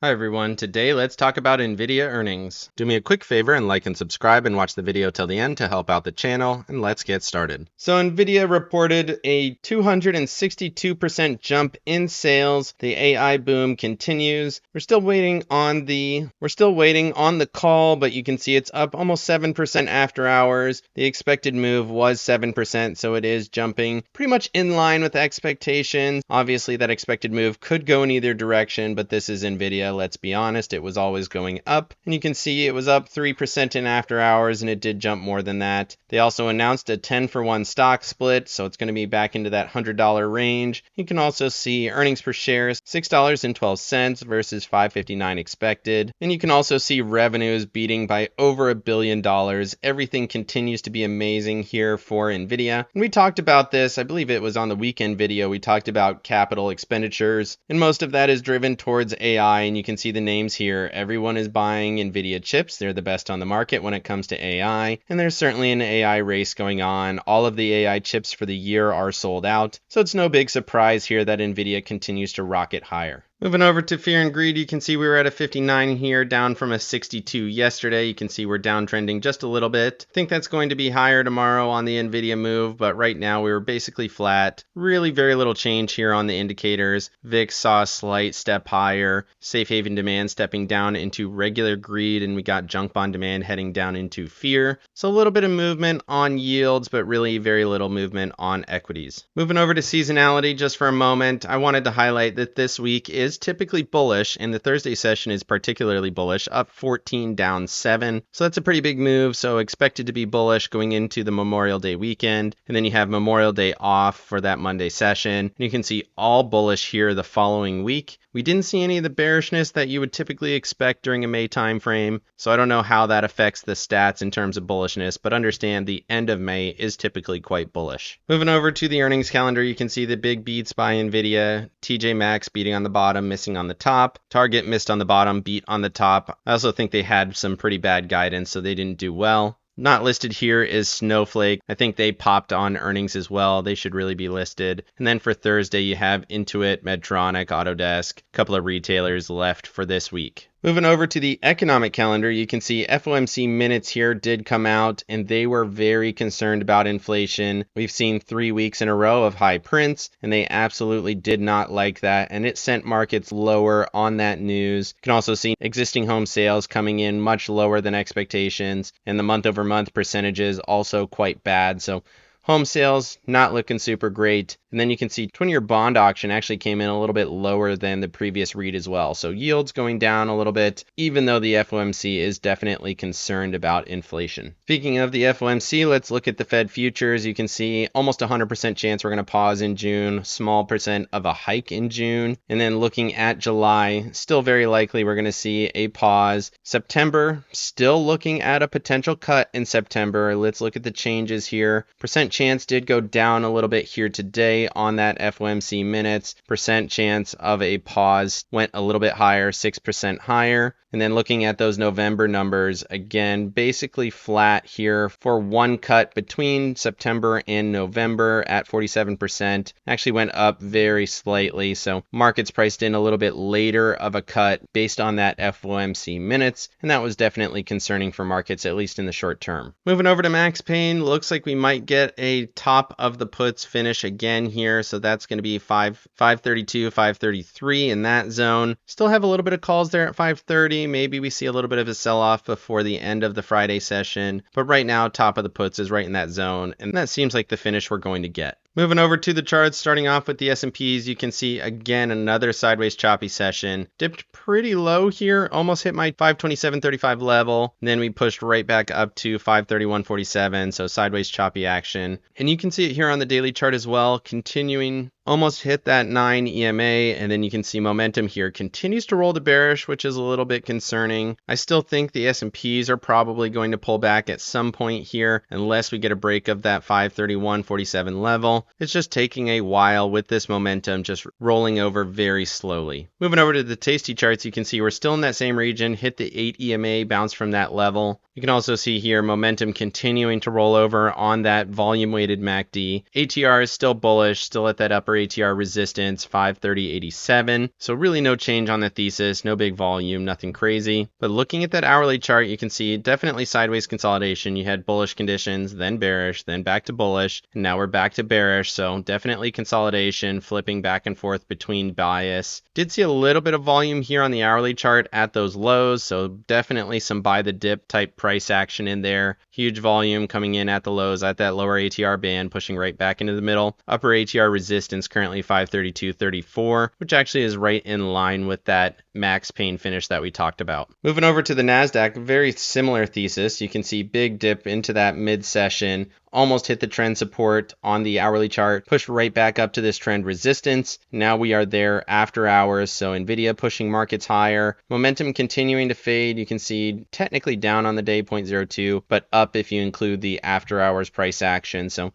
Hi everyone, today let's talk about Nvidia earnings. Do me a quick favor and like and subscribe and watch the video till the end to help out the channel, and let's get started. So Nvidia reported a 262% jump in sales. The AI boom continues. We're still waiting on the call, but you can see it's up almost 7% after hours. The expected move was 7%, so it is jumping pretty much in line with expectations. Obviously that expected move could go in either direction, but this is Nvidia. Let's be honest, it was always going up, and you can see it was up 3% in after hours, and it did jump more than that. They also announced a 10-for-1 stock split, so it's going to be back into that $100 range. You can also see earnings per share $6.12 versus $5.59 expected, and you can also see revenues beating by over $1 billion. Everything continues to be amazing here for Nvidia, and we talked about this, I believe it was on the weekend video. We talked about capital expenditures, and most of that is driven towards AI, and you can see the names here. Everyone is buying Nvidia chips. They're the best on the market when it comes to AI, and there's certainly an AI race going on. All of the AI chips for the year are sold out, so it's no big surprise here that Nvidia continues to rocket higher. Moving over to fear and greed, you can see we were at a 59 here, down from a 62 yesterday. You can see we're downtrending just a little bit. I think that's going to be higher tomorrow on the Nvidia move, but right now we were basically flat. Really very little change here on the indicators. VIX saw a slight step higher. Safe haven demand stepping down into regular greed, and we got junk bond demand heading down into fear. So a little bit of movement on yields, but really very little movement on equities. Moving over to seasonality just for a moment, I wanted to highlight that this week is typically bullish, and the Thursday session is particularly bullish, up 14, down 7. So that's a pretty big move, so expected to be bullish going into the Memorial Day weekend. And then you have Memorial Day off for that Monday session. And you can see all bullish here the following week. We didn't see any of the bearishness that you would typically expect during a May timeframe, so I don't know how that affects the stats in terms of bullishness, but understand the end of May is typically quite bullish. Moving over to the earnings calendar, you can see the big beats by Nvidia. TJ Maxx beating on the bottom, missing on the top. Target missed on the bottom, beat on the top. I also think they had some pretty bad guidance, so they didn't do well. Not listed here is Snowflake. I think they popped on earnings as well. They should really be listed. And then for Thursday, you have Intuit, Medtronic, Autodesk, a couple of retailers left for this week. Moving over to the economic calendar, you can see FOMC minutes here did come out, and they were very concerned about inflation. We've seen 3 weeks in a row of high prints, and they absolutely did not like that, and it sent markets lower on that news. You can also see existing home sales coming in much lower than expectations, and the month-over-month percentages also quite bad. So home sales not looking super great. And then you can see 20-year bond auction actually came in a little bit lower than the previous read as well. So yields going down a little bit, even though the FOMC is definitely concerned about inflation. Speaking of the FOMC, let's look at the Fed futures. You can see almost 100% chance we're going to pause in June, small percent of a hike in June. And then looking at July, still very likely we're going to see a pause. September, still looking at a potential cut in September. Let's look at the changes here. Percent chance did go down a little bit here today on that FOMC minutes. Percent chance of a pause went a little bit higher, 6% higher. And then looking at those November numbers, again, basically flat here for one cut between September and November at 47%. Actually went up very slightly, so markets priced in a little bit later of a cut based on that FOMC minutes, and that was definitely concerning for markets, at least in the short term. Moving over to Max Payne, looks like we might get a top of the puts finish again here, so that's going to be 532, 533 in that zone. Still have a little bit of calls there at 530. Maybe we see a little bit of a sell-off before the end of the Friday session, but right now top of the puts is right in that zone, and that seems like the finish we're going to get. Moving over to the charts, starting off with the S&Ps, you can see again another sideways choppy session. Dipped pretty low here, almost hit my 527.35 level. And then we pushed right back up to 531.47, so sideways choppy action. And you can see it here on the daily chart as well, continuing almost hit that 9 EMA, and then you can see momentum here continues to roll to bearish, which is a little bit concerning. I still think the S&Ps are probably going to pull back at some point here unless we get a break of that 531.47 level. It's just taking a while with this momentum, just rolling over very slowly. Moving over to the Tasty charts, you can see we're still in that same region, hit the 8 EMA, bounce from that level. You can also see here momentum continuing to roll over on that volume weighted MACD. ATR is still bullish, still at that upper ATR resistance 530.87. So really no change on the thesis, no big volume, nothing crazy. But looking at that hourly chart, you can see definitely sideways consolidation. You had bullish conditions, then bearish, then back to bullish, and now we're back to bearish. So definitely consolidation, flipping back and forth between bias. Did see a little bit of volume here on the hourly chart at those lows, so definitely some buy the dip type price action in there. Huge volume coming in at the lows at that lower ATR band, pushing right back into the middle. Upper ATR resistance currently 532.34, which actually is right in line with that max pain finish that we talked about. Moving over to the NASDAQ, very similar thesis. You can see big dip into that mid-session, almost hit the trend support on the hourly chart, pushed right back up to this trend resistance. Now we are there after hours, so Nvidia pushing markets higher. Momentum continuing to fade. You can see technically down on the day 0.02, but up if you include the after hours price action. So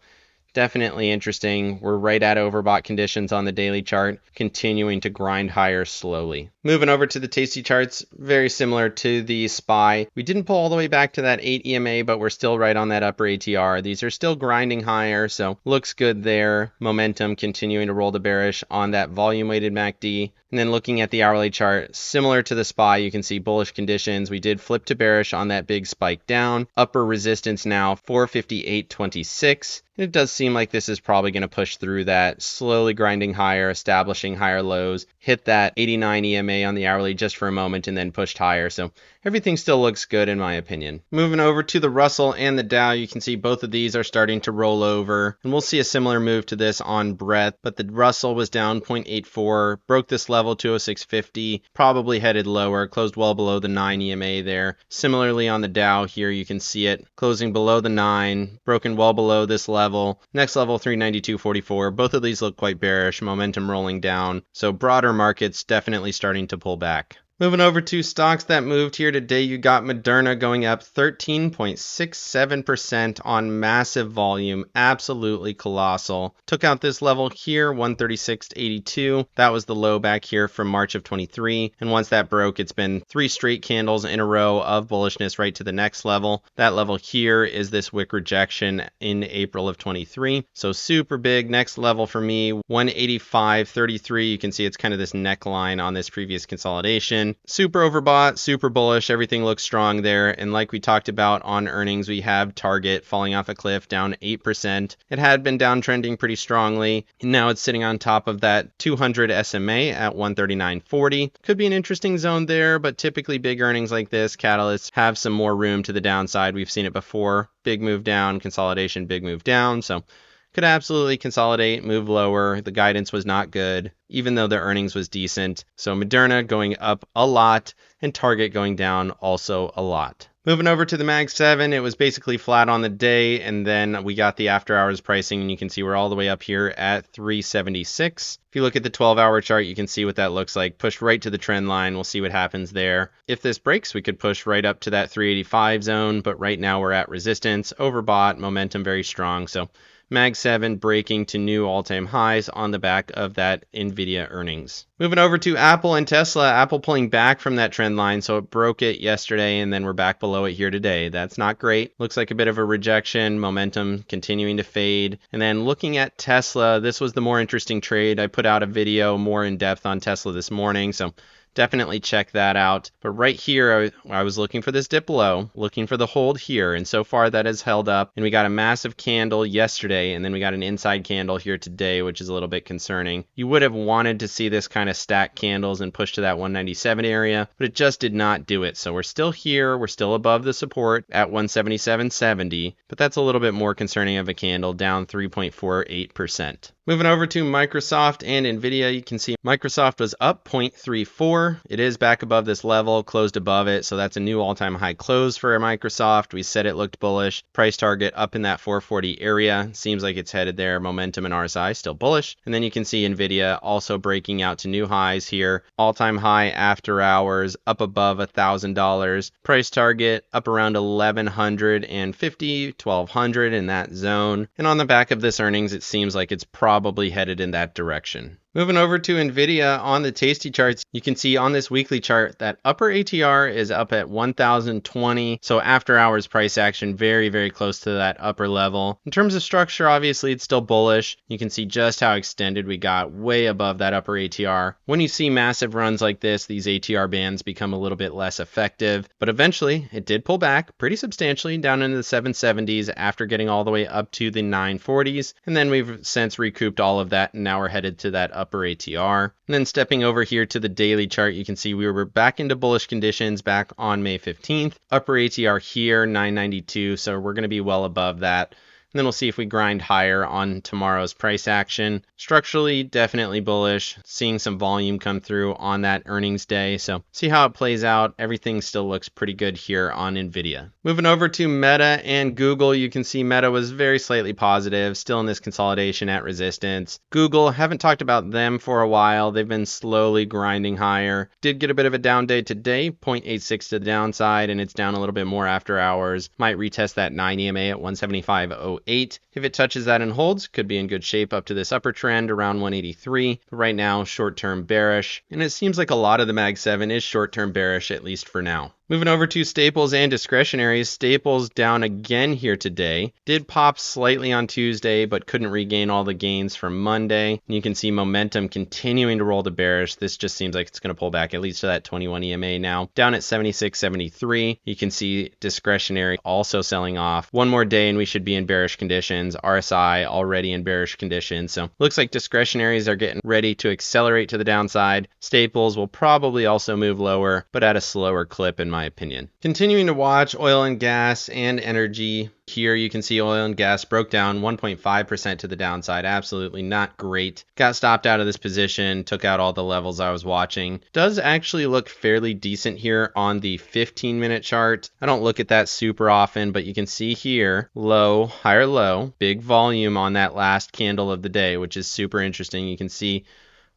definitely interesting. We're right at overbought conditions on the daily chart, continuing to grind higher slowly. Moving over to the Tasty charts, very similar to the SPY. We didn't pull all the way back to that 8 EMA, but we're still right on that upper ATR. These are still grinding higher, so looks good there. Momentum continuing to roll the bearish on that volume-weighted MACD. And then looking at the hourly chart, similar to the SPY, you can see bullish conditions. We did flip to bearish on that big spike down. Upper resistance now, 458.26. It does seem like this is probably going to push through that, slowly grinding higher, establishing higher lows, hit that 89 EMA on the hourly just for a moment and then pushed higher. So everything still looks good in my opinion. Moving over to the Russell and the Dow, you can see both of these are starting to roll over, and we'll see a similar move to this on breadth, but the Russell was down 0.84, broke this level 206.50, probably headed lower, closed well below the 9 EMA there. Similarly on the Dow here, you can see it closing below the 9, broken well below this level. Next level 392.44. Both of these look quite bearish, momentum rolling down, so broader markets definitely starting to pull back. Moving over to stocks that moved here today, you got Moderna going up 13.67% on massive volume, absolutely colossal. Took out this level here, 136.82. That was the low back here from March of 23. And once that broke, it's been 3 straight candles in a row of bullishness right to the next level. That level here is this wick rejection in April of 23. So super big. Next level for me, 185.33. You can see it's kind of this neckline on this previous consolidation. Super overbought, super bullish, everything looks strong there. And like we talked about on earnings, we have Target falling off a cliff, down 8%. It had been downtrending pretty strongly, and now it's sitting on top of that 200 SMA at 139.40. Could be an interesting zone there, but typically big earnings like this, catalysts, have some more room to the downside. We've seen it before. Big move down, consolidation, big move down. So could absolutely consolidate, move lower. The guidance was not good, even though their earnings was decent. So Moderna going up a lot and Target going down also a lot. Moving over to the Mag 7, it was basically flat on the day, and then we got the after hours pricing, and you can see we're all the way up here at 376. If you look at the 12-hour chart, you can see what that looks like. Push right to the trend line. We'll see what happens there. If this breaks, we could push right up to that 385 zone, but right now we're at resistance, overbought, momentum very strong. So Mag 7 breaking to new all-time highs on the back of that Nvidia earnings. Moving over to Apple and Tesla, Apple pulling back from that trend line, so it broke it yesterday and then we're back below it here today. That's not great. Looks like a bit of a rejection, momentum continuing to fade. And then looking at Tesla, this was the more interesting trade. I put out a video more in depth on Tesla this morning, so definitely check that out. But right here, I was looking for this dip low, looking for the hold here, and so far that has held up. And we got a massive candle yesterday, and then we got an inside candle here today, which is a little bit concerning. You would have wanted to see this kind of stack candles and push to that 197 area, but it just did not do it. So we're still here, we're still above the support at 177.70, but that's a little bit more concerning of a candle, down 3.48%. Moving over to Microsoft and Nvidia, you can see Microsoft was up 0.34. It is back above this level, closed above it, so that's a new all-time high close for Microsoft. We said it looked bullish. Price target up in that 440 area. Seems like it's headed there. Momentum and RSI still bullish. And then you can see Nvidia also breaking out to new highs here. All-time high after hours, up above $1,000. Price target up around 1,150, 1,200 in that zone. And on the back of this earnings, it seems like it's probably headed in that direction. Moving over to Nvidia on the Tasty charts, you can see on this weekly chart that upper ATR is up at 1020. So after hours price action, very, very close to that upper level. In terms of structure, obviously it's still bullish. You can see just how extended we got, way above that upper ATR. When you see massive runs like this, these ATR bands become a little bit less effective. But eventually it did pull back pretty substantially down into the 770s after getting all the way up to the 940s. And then we've since recouped all of that, and now we're headed to that upper ATR. And then stepping over here to the daily chart, you can see we were back into bullish conditions back on May 15th. Upper ATR here, 992, so we're going to be well above that. And then we'll see if we grind higher on tomorrow's price action. Structurally, definitely bullish. Seeing some volume come through on that earnings day. So see how it plays out. Everything still looks pretty good here on Nvidia. Moving over to Meta and Google, you can see Meta was very slightly positive, still in this consolidation at resistance. Google, haven't talked about them for a while. They've been slowly grinding higher. Did get a bit of a down day today, 0.86 to the downside, and it's down a little bit more after hours. Might retest that 9 EMA at 175.08. If it touches that and holds, could be in good shape up to this upper trend around 183. But right now, short-term bearish, and it seems like a lot of the Mag 7 is short-term bearish, at least for now. Moving over to staples and discretionaries, staples down again here today. Did pop slightly on Tuesday, but couldn't regain all the gains from Monday. And you can see momentum continuing to roll to bearish. This just seems like it's going to pull back at least to that 21 EMA now. Down at 76.73. You can see discretionary also selling off. One more day and we should be in bearish conditions. RSI already in bearish conditions. So looks like discretionaries are getting ready to accelerate to the downside. Staples will probably also move lower, but at a slower clip in my opinion. Continuing to watch oil and gas and energy. Here you can see oil and gas broke down 1.5% to the downside. Absolutely not great. Got stopped out of this position, took out all the levels I was watching. Does actually look fairly decent here on the 15-minute chart. I don't look at that super often, but you can see here, low, higher low, big volume on that last candle of the day, which is super interesting. You can see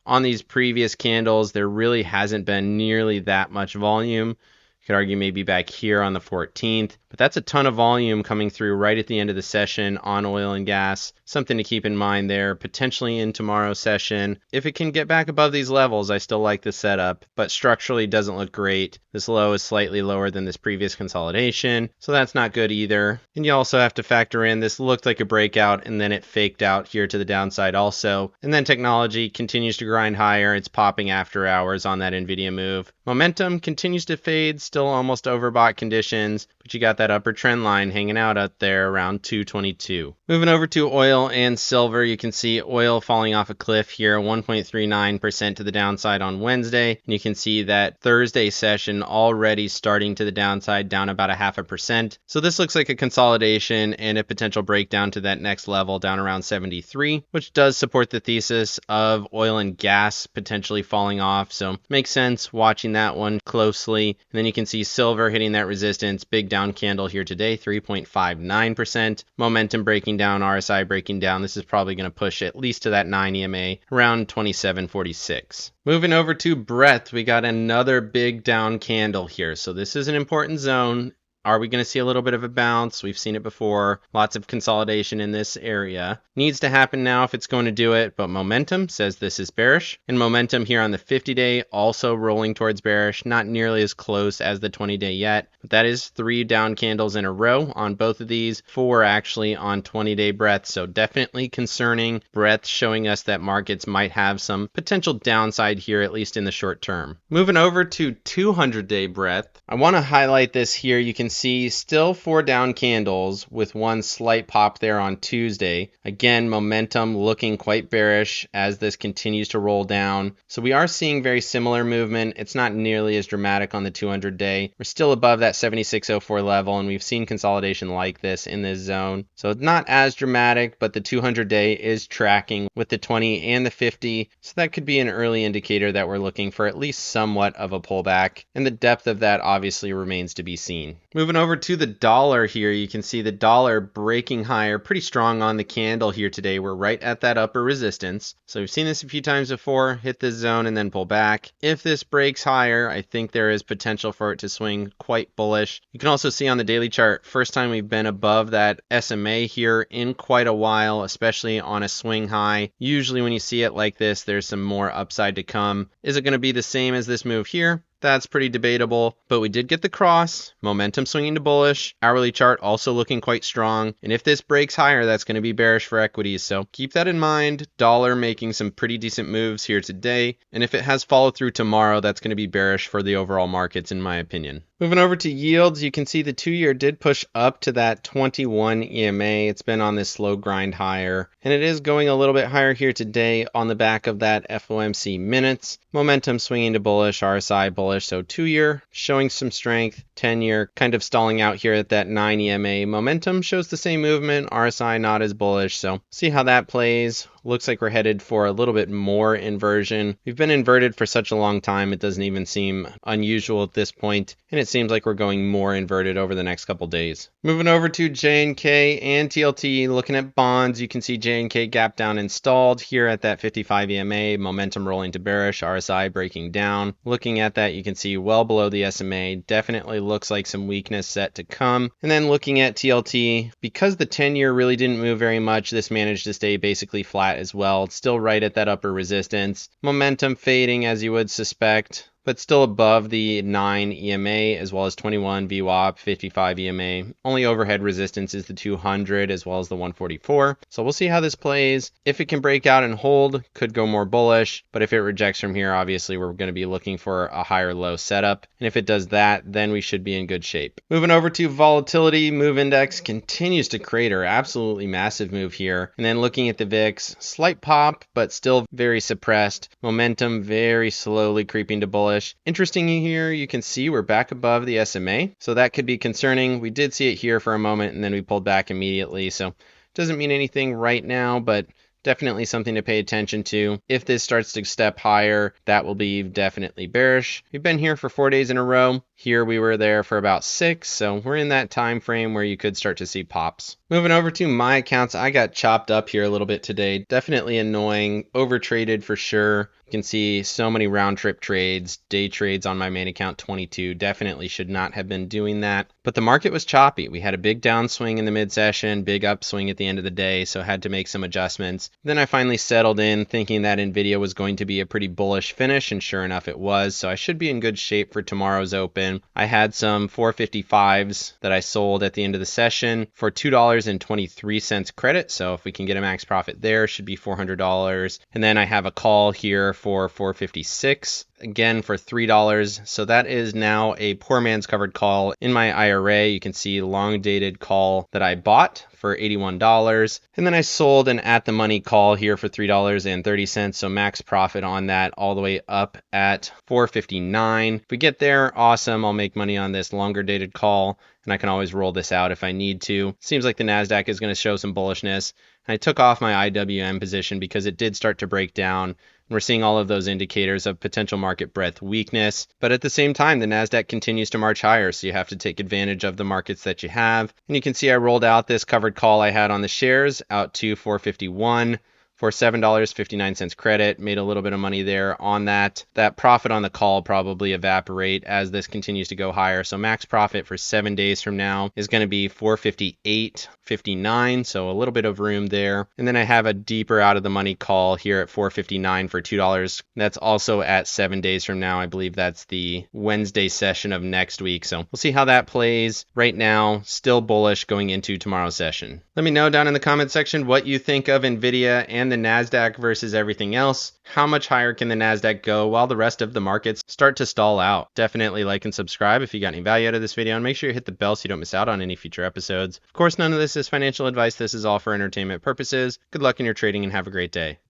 on these previous candles, there really hasn't been nearly that much volume. Could argue maybe back here on the 14th, but that's a ton of volume coming through right at the end of the session on oil and gas. Something to keep in mind there, potentially in tomorrow's session. If it can get back above these levels, I still like the setup, but structurally doesn't look great. This low is slightly lower than this previous consolidation, so that's not good either. And you also have to factor in this looked like a breakout and then it faked out here to the downside also. And then technology continues to grind higher. It's popping after hours on that Nvidia move. Momentum continues to fade, still almost overbought conditions, but you got that upper trend line hanging out there around 222. Moving over to oil and silver, you can see oil falling off a cliff here, 1.39% to the downside on Wednesday. And you can see that Thursday session already starting to the downside, down about 0.5%. So this looks like a consolidation and a potential breakdown to that next level down around 73, which does support the thesis of oil and gas potentially falling off. So makes sense watching that one closely. And then you can see silver hitting that resistance, big down candle here today, 3.59%. Momentum breaking down, RSI breaking down. This is probably going to push at least to that 9 EMA around 27.46. Moving over to breadth, we got another big down candle here. So this is an important zone. Are we going to see a little bit of a bounce? We've seen it before. Lots of consolidation in this area. Needs to happen now if it's going to do it, but momentum says this is bearish. And momentum here on the 50-day also rolling towards bearish. Not nearly as close as the 20-day yet, but that is 3 down candles in a row on both of these. 4 actually on 20-day breadth, so definitely concerning. Breadth showing us that markets might have some potential downside here, at least in the short term. Moving over to 200-day breadth, I want to highlight this here. You can see still 4 down candles with one slight pop there on Tuesday. Again, momentum looking quite bearish as this continues to roll down. So we are seeing very similar movement. It's not nearly as dramatic on the 200-day. We're still above that 76.04 level, and we've seen consolidation like this in this zone. So it's not as dramatic, but the 200-day is tracking with the 20 and the 50. So that could be an early indicator that we're looking for at least somewhat of a pullback. And the depth of that obviously remains to be seen. Moving Moving over to the dollar here, you can see the dollar breaking higher pretty strong on the candle here today. We're right at that upper resistance. So we've seen this a few times before, hit this zone and then pull back. If this breaks higher, I think there is potential for it to swing quite bullish. You can also see on the daily chart, first time we've been above that SMA here in quite a while, especially on a swing high. Usually when you see it like this, there's some more upside to come. Is it going to be the same as this move here? That's pretty debatable, but we did get the cross, momentum swinging to bullish, hourly chart also looking quite strong, and if this breaks higher, that's going to be bearish for equities, so keep that in mind. Dollar making some pretty decent moves here today, and if it has follow through tomorrow, that's going to be bearish for the overall markets in my opinion. Moving over to yields, you can see the 2-year did push up to that 21 EMA. It's been on this slow grind higher, and it is going a little bit higher here today on the back of that FOMC minutes. Momentum swinging to bullish, RSI bullish, so 2-year showing some strength, 10-year kind of stalling out here at that 9 EMA. Momentum shows the same movement, RSI not as bullish, so see how that plays. Looks like we're headed for a little bit more inversion. We've been inverted for such a long time, it doesn't even seem unusual at this point, and it seems like we're going more inverted over the next couple days. Moving over to JNK and TLT, looking at bonds, you can see JNK gap down installed here at that 55 EMA, momentum rolling to bearish, RSI breaking down. Looking at that, you can see well below the SMA, definitely looks like some weakness set to come. And then looking at TLT, because the 10-year really didn't move very much, this managed to stay basically flat as well. It's still right at that upper resistance. Momentum fading as you would suspect, but still above the 9 EMA as well as 21 VWAP, 55 EMA. Only overhead resistance is the 200 as well as the 144. So we'll see how this plays. If it can break out and hold, could go more bullish, but if it rejects from here, obviously we're going to be looking for a higher low setup. And if it does that, then we should be in good shape. Moving over to volatility, move index continues to crater, absolutely massive move here. And then looking at the VIX, slight pop, but still very suppressed. Momentum very slowly creeping to bullish. Interesting here, you can see we're back above the SMA, so that could be concerning. We did see it here for a moment and then we pulled back immediately, so doesn't mean anything right now, but definitely something to pay attention to. If this starts to step higher, that will be definitely bearish. We've been here for 4 days in a row. Here we were there for about 6, so we're in that time frame where you could start to see pops. Moving over to my accounts, I got chopped up here a little bit today. Definitely annoying, overtraded for sure. You can see so many round trip trades, day trades on my main account, 22. Definitely should not have been doing that. But the market was choppy. We had a big downswing in the mid-session, big upswing at the end of the day, so had to make some adjustments. Then I finally settled in thinking that Nvidia was going to be a pretty bullish finish, and sure enough it was. So I should be in good shape for tomorrow's open. I had some 455s that I sold at the end of the session for $2.23 credit. So if we can get a max profit there, it should be $400. And then I have a call here for 456. Again for $3. So that is now a poor man's covered call in my IRA. You can see long dated call that I bought for $81. And then I sold an at the money call here for $3.30. So max profit on that all the way up at $4.59. If we get there, awesome. I'll make money on this longer dated call and I can always roll this out if I need to. Seems like the NASDAQ is going to show some bullishness. And I took off my IWM position because it did start to break down. We're seeing all of those indicators of potential market breadth weakness, but at the same time, the NASDAQ continues to march higher, so you have to take advantage of the markets that you have. And you can see I rolled out this covered call I had on the shares out to 451 for $7.59 credit, made a little bit of money there on that. That profit on the call probably evaporate as this continues to go higher. So max profit for 7 days from now is going to be $458.59, so a little bit of room there. And then I have a deeper out of the money call here at $459 for $2. That's also at 7 days from now. I believe that's the Wednesday session of next week. So we'll see how that plays. Right now, still bullish going into tomorrow's session. Let me know down in the comment section what you think of Nvidia and the NASDAQ versus everything else. How much higher can the NASDAQ go while the rest of the markets start to stall out? Definitely like and subscribe if you got any value out of this video, and make sure you hit the bell so you don't miss out on any future episodes. Of course, none of this is financial advice. This is all for entertainment purposes. Good luck in your trading and have a great day.